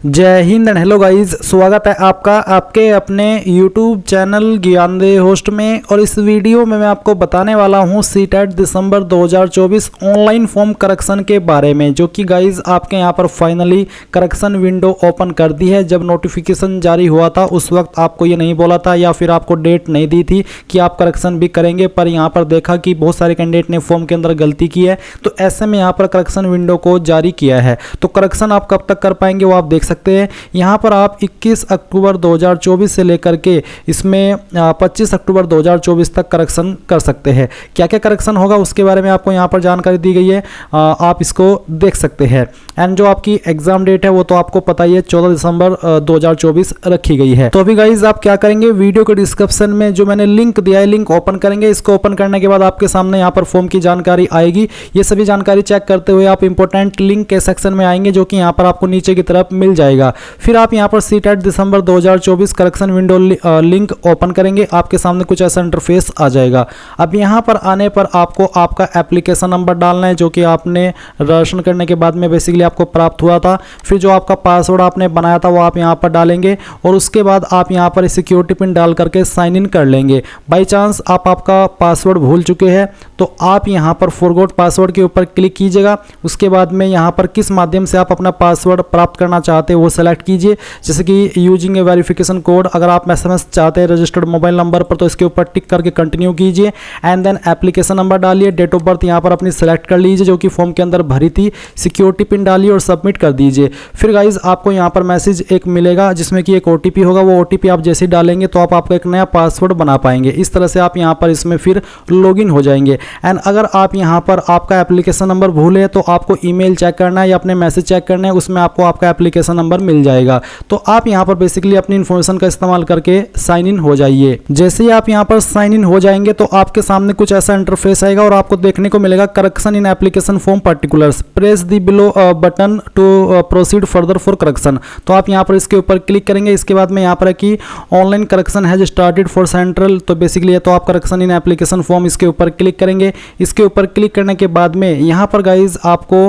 जय Hind and hello guys, स्वागत है आपका आपके अपने YouTube चैनल ज्ञानदेह होस्ट में। और इस वीडियो में मैं आपको बताने वाला हूं सीटेट दिसंबर 2024 ऑनलाइन फॉर्म करेक्शन के बारे में, जो कि गाइस आपके यहां पर फाइनली करेक्शन विंडो ओपन कर दी है। जब नोटिफिकेशन जारी हुआ था उस वक्त आपको ये नहीं बोला था या फिर आपको डेट नहीं दी थी कि आप करेक्शन भी करेंगे, पर यहाँ पर देखा कि बहुत सारे कैंडिडेट ने फॉर्म के अंदर गलती की है, तो ऐसे में यहाँ पर करेक्शन विंडो को जारी किया है। तो करेक्शन आप कब तक कर पाएंगे वो आप देख सकते हैं। यहाँ पर आप 21 अक्टूबर 2024 से लेकर के इसमें 25 अक्टूबर 2024 तक करेक्शन कर सकते हैं। क्या क्या करेक्शन होगा उसके बारे में आपको यहाँ पर जानकारी दी गई है, आप इसको देख सकते हैं। एंड जो आपकी एग्जाम डेट है वो तो आपको पता ही है, 14 दिसंबर 2024 रखी गई है। तो अभी गाइज आप क्या करेंगे, वीडियो के डिस्क्रिप्शन में जो मैंने लिंक दिया है, लिंक ओपन करेंगे। इसको ओपन करने के बाद आपके सामने यहाँ पर फॉर्म की जानकारी आएगी। ये सभी जानकारी चेक करते हुए आप इंपॉर्टेंट लिंक के सेक्शन में आएंगे, जो कि यहाँ पर आपको नीचे की तरफ मिल जाएगा। फिर आप यहां पर सीटेट दिसंबर 2024 करेक्शन विंडो लिंक ओपन करेंगे। आपके सामने कुछ ऐसा इंटरफेस आ जाएगा। अब यहां पर आने पर आपको आपका एप्लीकेशन नंबर डालना है, जो कि आपने रजिस्ट्रेशन करने के बाद में बेसिकली आपको प्राप्त हुआ था। फिर जो आपका पासवर्ड आपने बनाया था वो आप यहां पर डालेंगे और उसके बाद आप यहां पर सिक्योरिटी पिन डाल करके साइन इन कर लेंगे। बाई चांस आप आपका पासवर्ड भूल चुके हैं तो आप यहां पर फॉरगॉट पासवर्ड के ऊपर क्लिक कीजिएगा। उसके बाद में यहां पर किस माध्यम से आप अपना पासवर्ड प्राप्त करना चाहते हैं वो सेलेक्ट कीजिए, जैसे कि यूजिंग ए वेरिफिकेशन कोड। अगर आप एसएमएस चाहते हैं रजिस्टर्ड मोबाइल नंबर पर तो इसके ऊपर टिक करके कंटिन्यू कीजिए। एंड देन एप्लीकेशन नंबर डालिए, डेट ऑफ बर्थ यहां पर अपनी सेलेक्ट कर लीजिए जो कि फॉर्म के अंदर भरी थी, सिक्योरिटी पिन डालिए और सबमिट कर दीजिए। फिर गाइज आपको यहां पर मैसेज एक मिलेगा जिसमें कि एक ओटीपी होगा। वो ओटीपी आप जैसे ही डालेंगे तो आप आपका एक नया पासवर्ड बना पाएंगे। इस तरह से आप यहां पर इसमें फिर लॉगिन हो जाएंगे। एंड अगर आप यहां पर आपका एप्लीकेशन नंबर भूले तो आपको ईमेल चेक करना है या अपने मैसेज चेक करना है, उसमें आपको आपका एप्लीकेशन नंबर मिल जाएगा। तो आप यहां पर बेसिकली अपनी इंफॉर्मेशन का इस्तेमाल करके साइन इन हो जाइए। जैसे ही आप यहां पर साइन इन हो जाएंगे तो आपके सामने कुछ ऐसा इंटरफेस आएगा और आपको देखने को मिलेगा correction in application form particulars, press the below button to proceed further for correction. तो आप यहां पर इसके ऊपर क्लिक करेंगे। इसके बाद में यहां पर है कि online correction has started for central, तो बेसिकली है तो आप करेक्शन इन एप्लीकेशन फॉर्म इसके ऊपर क्लिक करेंगे। इसके ऊपर क्लिक करने के बाद में यहां पर गाइज आपको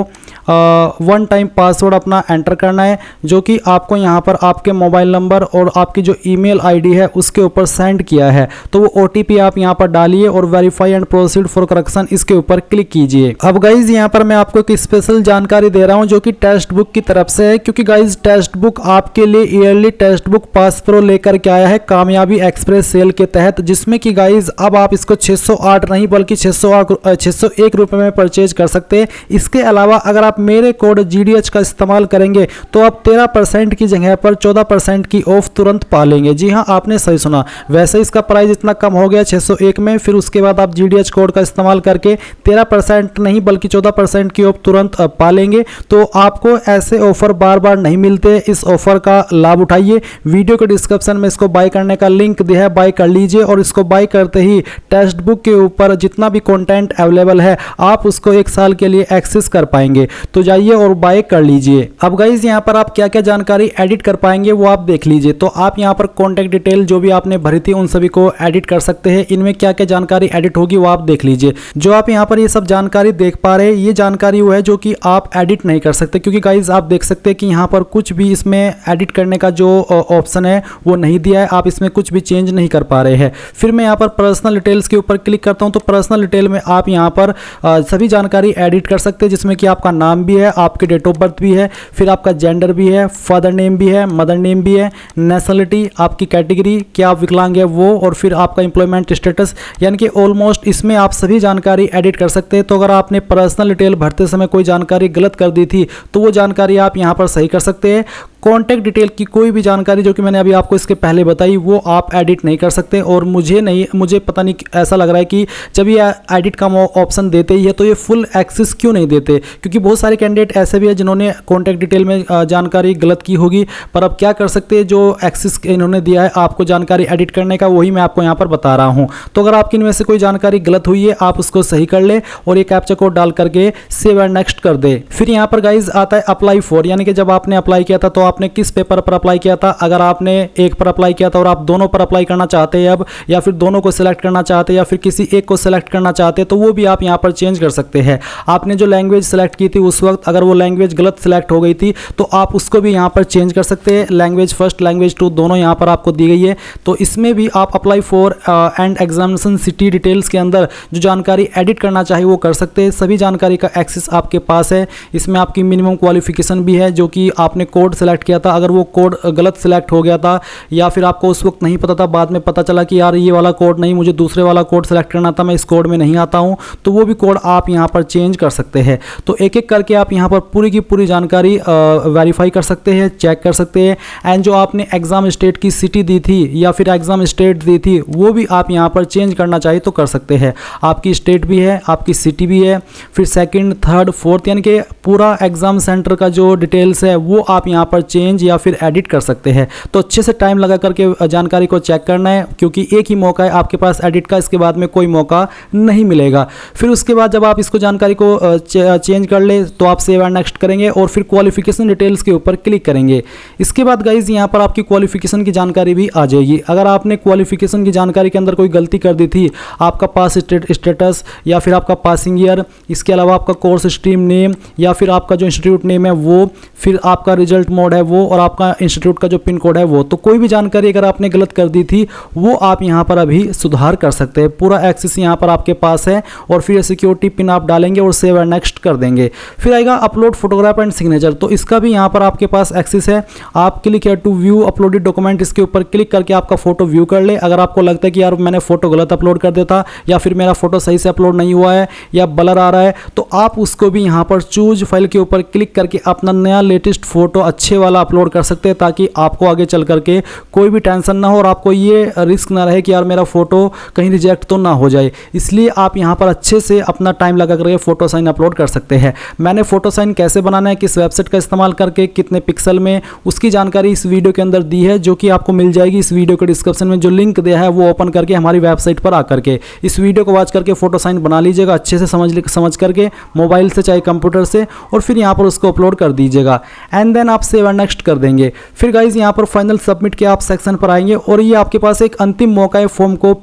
वन टाइम पासवर्ड अपना एंटर करना है, जो कि आपको यहां पर आपके मोबाइल नंबर और आपकी जो ईमेल आईडी है उसके ऊपर सेंड किया है। तो वो ओटीपी आप यहां पर डालिए और verify and proceed for correction इसके ऊपर क्लिक कीजिए। अब गाइज यहां पर मैं आपको एक स्पेशल जानकारी दे रहा हूं जो कि टेक्स्ट बुक की तरफ से है, क्योंकि गाइज टेक्स्ट बुक आपके लिए yearly text book pass pro लेकर के आया है कामयाबी एक्सप्रेस सेल के तहत, जिसमें कि गाइज अब आप इसको 608 नहीं बल्कि 601 रुपए में परचेज कर सकते हैं। इसके अलावा अगर आप मेरे कोड GDH का इस्तेमाल करेंगे तो आप 13% की जगह पर 14% की ऑफ तुरंत पा लेंगे। जी हाँ, आपने सही सुना। वैसे इसका प्राइस इतना कम हो गया 601 में, फिर उसके बाद आप GDH कोड का इस्तेमाल करके 13% नहीं बल्कि 14% की ऑफ तुरंत पा लेंगे। तो आपको ऐसे ऑफर बार बार नहीं मिलते, इस ऑफर का लाभ उठाइए। वीडियो के डिस्क्रिप्शन में इसको बाय करने का लिंक दिया है, बाय कर लीजिए और इसको बाय करते ही टेक्स्ट बुक के ऊपर जितना भी कंटेंट अवेलेबल है आप उसको 1 साल के लिए एक्सेस कर पाएंगे। तो जाइए और बाय कर लीजिए। अब गाइज यहाँ पर आप क्या क्या जानकारी एडिट कर पाएंगे वो आप देख लीजिए। तो आप यहाँ पर कॉन्टैक्ट डिटेल जो भी आपने भरी थी उन सभी को एडिट कर सकते हैं। इनमें क्या क्या जानकारी एडिट होगी वो आप देख लीजिए। जो आप यहाँ पर ये सब जानकारी देख पा रहे हैं ये जानकारी वो है जो कि आप एडिट नहीं कर सकते, क्योंकि गाइज आप देख सकते हैं कि यहाँ पर कुछ भी इसमें एडिट करने का जो ऑप्शन है वो नहीं दिया है। आप इसमें कुछ भी चेंज नहीं कर पा रहे हैं। फिर मैं यहाँ पर पर्सनल डिटेल्स के ऊपर क्लिक करता हूँ तो पर्सनल डिटेल में आप यहाँ पर सभी जानकारी एडिट कर सकते हैं, जिसमें कि आपका नाम भी है, आपके डेट ऑफ बर्थ भी है, फिर आपका जेंडर भी है, फादर नेम भी है, मदर नेम भी है, नेशनलिटी, आपकी कैटेगरी क्या आप विकलांग है वो, और फिर आपका एम्प्लॉयमेंट स्टेटस, यानी कि ऑलमोस्ट इसमें आप सभी जानकारी एडिट कर सकते हैं। तो अगर आपने पर्सनल डिटेल भरते समय कोई जानकारी गलत कर दी थी तो वो जानकारी आप यहाँ पर सही कर सकते हैं। कॉन्टैक्ट डिटेल की कोई भी जानकारी जो कि मैंने अभी आपको इसके पहले बताई वो आप एडिट नहीं कर सकते। और मुझे पता नहीं ऐसा लग रहा है कि जब ये एडिट का ऑप्शन देते ही है तो ये फुल एक्सेस क्यों नहीं देते, क्योंकि बहुत सारे कैंडिडेट ऐसे भी है जिन्होंने कॉन्टैक्ट डिटेल में जानकारी गलत की होगी। पर अब क्या कर सकते हैं, जो एक्सेस इन्होंने दिया है आपको जानकारी एडिट करने का वही मैं आपको यहाँ पर बता रहा हूँ। तो अगर आपकी इनमें से कोई जानकारी गलत हुई है आप उसको सही कर ले और ये कैप्चा कोड डाल करके सेव एंड नेक्स्ट कर दे। फिर यहाँ पर गाइज आता है अप्लाई फॉर, यानी कि जब आपने अप्लाई किया था तो आप आपने किस पेपर पर अप्लाई किया था। अगर आपने एक पर अप्लाई किया था और आप दोनों पर अप्लाई करना चाहते हैं अब, या फिर दोनों को सिलेक्ट करना चाहते हैं या फिर किसी एक को सिलेक्ट करना चाहते हैं, तो वो भी आप यहाँ पर चेंज कर सकते हैं। आपने जो लैंग्वेज सेलेक्ट की थी उस वक्त अगर वो लैंग्वेज गलत सिलेक्ट हो गई थी तो आप उसको भी यहाँ पर चेंज कर सकते हैं। लैंग्वेज फर्स्ट, लैंग्वेज टू दोनों यहाँ पर आपको दी गई है। तो इसमें भी आप apply for and examination city details के अंदर जो जानकारी एडिट करना चाहिए वो कर सकते हैं। सभी जानकारी का एक्सेस आपके पास है। इसमें आपकी मिनिमम क्वालिफिकेशन भी है, जो कि आपने कोड सेलेक्ट किया था, अगर वो कोड गलत सेलेक्ट हो गया था या फिर आपको उस वक्त नहीं पता था, बाद में पता चला कि यार ये वाला कोड नहीं, मुझे दूसरे वाला कोड सेलेक्ट करना था, मैं इस कोड में नहीं आता हूँ, तो वो भी कोड आप यहाँ पर चेंज कर सकते हैं। तो एक एक करके आप यहाँ पर पूरी की पूरी जानकारी वेरीफाई कर सकते हैं, चेक कर सकते हैं। एंड जो आपने एग्जाम स्टेट की सिटी दी थी या फिर एग्जाम स्टेट दी थी वो भी आप यहाँ पर चेंज करना चाहिए तो कर सकते हैं। आपकी स्टेट भी है, आपकी सिटी भी है, फिर सेकंड, थर्ड, फोर्थ, यानी कि पूरा एग्जाम सेंटर का जो डिटेल्स है वो आप यहाँ पर चेंज या फिर एडिट कर सकते हैं। तो अच्छे से टाइम लगा करके जानकारी को चेक करना है, क्योंकि एक ही मौका है आपके पास एडिट का, इसके बाद में कोई मौका नहीं मिलेगा। फिर उसके बाद जब आप इसको जानकारी को चेंज कर ले तो आप सेव एंड नेक्स्ट करेंगे और फिर क्वालिफिकेशन डिटेल्स के ऊपर क्लिक करेंगे। इसके बाद गाइज यहाँ पर आपकी क्वालिफिकेशन की जानकारी भी आ जाएगी। अगर आपने क्वालिफिकेशन की जानकारी के अंदर कोई गलती कर दी थी, आपका पास स्टेटस या फिर आपका पासिंग ईयर, इसके अलावा आपका कोर्स स्ट्रीम नेम या फिर आपका जो इंस्टीट्यूट नेम है वो, फिर आपका रिजल्ट मोड है वो, और आपका इंस्टीट्यूट का जो पिन कोड है वो, तो कोई भी जानकारी अगर आपने गलत कर दी थी वो आप यहाँ पर अभी सुधार कर सकते हैं। पूरा एक्सेस यहाँ पर आपके पास है। और फिर सिक्योरिटी पिन आप डालेंगे और सेव एंड नेक्स्ट कर देंगे। फिर आएगा अपलोड फोटोग्राफ एंड सिग्नेचर, तो इसका भी यहाँ पर आपके पास एक्सेस है। आप क्लिक है टू व्यू अपलोडेड डॉक्यूमेंट, इसके ऊपर क्लिक करके आपका फोटो व्यू कर ले। अगर आपको लगता है कि यार मैंने फोटो गलत अपलोड कर देता या फिर मेरा फोटो सही से अपलोड नहीं हुआ है या ब्लर आ रहा है, तो आप उसको भी यहाँ पर चूज फाइल के ऊपर क्लिक करके अपना नया लेटेस्ट फोटो अच्छे वाला अपलोड कर सकते हैं, ताकि आपको आगे चल करके कोई भी टेंशन ना हो और आपको ये रिस्क ना रहे कि यार मेरा फोटो कहीं रिजेक्ट तो ना हो जाए। इसलिए आप यहाँ पर अच्छे से अपना टाइम लगा करके फोटो साइन अपलोड कर सकते हैं। मैंने फोटो साइन कैसे बनाना है, किस वेबसाइट का इस्तेमाल करके, कितने पिक्सल में, उसकी जानकारी इस वीडियो के अंदर दी है, जो कि आपको मिल जाएगी इस वीडियो के डिस्क्रिप्शन में। जो लिंक दिया है वो ओपन करके हमारी वेबसाइट पर आकर के इस वीडियो को वॉच करके फोटो साइन बना लीजिएगा अच्छे से समझ करके, मोबाइल से चाहे कंप्यूटर से, और फिर यहाँ पर उसको अपलोड कर दीजिएगा। एंड देन आप सेव एंड नेक्स्ट कर देंगे। फिर गाइज यहाँ पर फाइनल सबमिट के आप सेक्शन पर आएंगे और ये आपके पास एक अंतिम मौका है फॉर्म को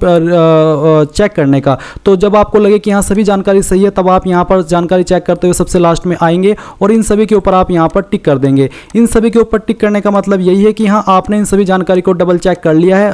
चेक करने का। तो जब आपको लगे कि यहाँ सभी जानकारी सही है, तब आप यहाँ पर जानकारी चेक करते हुए सबसे लास्ट में आएंगे और इन सभी के ऊपर आप यहाँ पर टिक कर देंगे। इन सभी के ऊपर टिक करने का मतलब यही है कि हाँ आपने इन सभी जानकारी को डबल चेक कर लिया है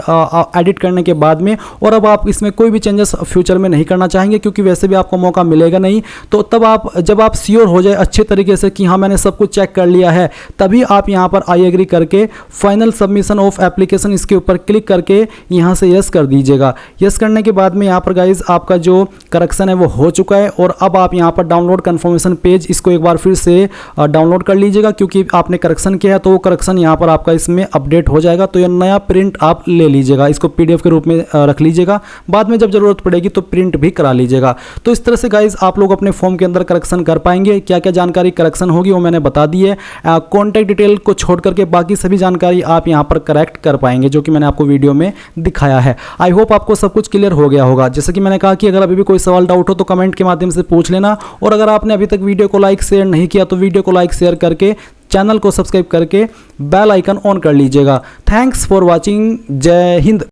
एडिट करने के बाद में, और अब आप इसमें कोई भी चेंजेस फ्यूचर में नहीं करना चाहेंगे, क्योंकि वैसे भी आपको मौका मिलेगा नहीं। तो तब आप जब आप श्योर हो जाए अच्छे तरीके से कि हाँ मैंने सब कुछ चेक कर लिया है, तभी आप यहाँ पर आई एग्री करके फाइनल सबमिशन ऑफ एप्लीकेशन इसके ऊपर क्लिक करके यहाँ से यस कर दीजिएगा। यस करने के बाद में यहाँ पर गाइज आपका जो करेक्शन है वो हो चुका है, और अब आप यहाँ पर डाउनलोड कंफर्मेशन पेज इसको एक बार फिर से डाउनलोड कर लीजिएगा, क्योंकि आपने करेक्शन किया है तो वो करेक्शन यहाँ पर आपका इसमें अपडेट हो जाएगा। तो ये नया प्रिंट आप ले लीजिएगा, इसको पीडीएफ के रूप में रख लीजिएगा, बाद में जब जरूरत पड़ेगी तो प्रिंट भी करा लीजिएगा। तो इस तरह से गाइज आप लोग अपने फॉर्म के अंदर करेक्शन कर पाएंगे। क्या क्या जानकारी करेक्शन होगी वो मैंने बता दी है। कॉन्टैक्ट डिटेल को छोड़ करके बाकी सभी जानकारी आप यहाँ पर करेक्ट कर पाएंगे, जो कि मैंने आपको वीडियो में दिखाया है। आई होप आपको सब कुछ क्लियर हो गया होगा। जैसे कि मैंने कहा कि अगर अभी भी कोई सवाल डाउट हो तो कमेंट के माध्यम से पूछ लेना, और अगर आपने अभी तक वीडियो को लाइक शेयर नहीं किया तो वीडियो को लाइक शेयर करके चैनल को सब्सक्राइब करके बेल आइकन ऑन कर लीजिएगा। Thanks for watching. जय हिंद।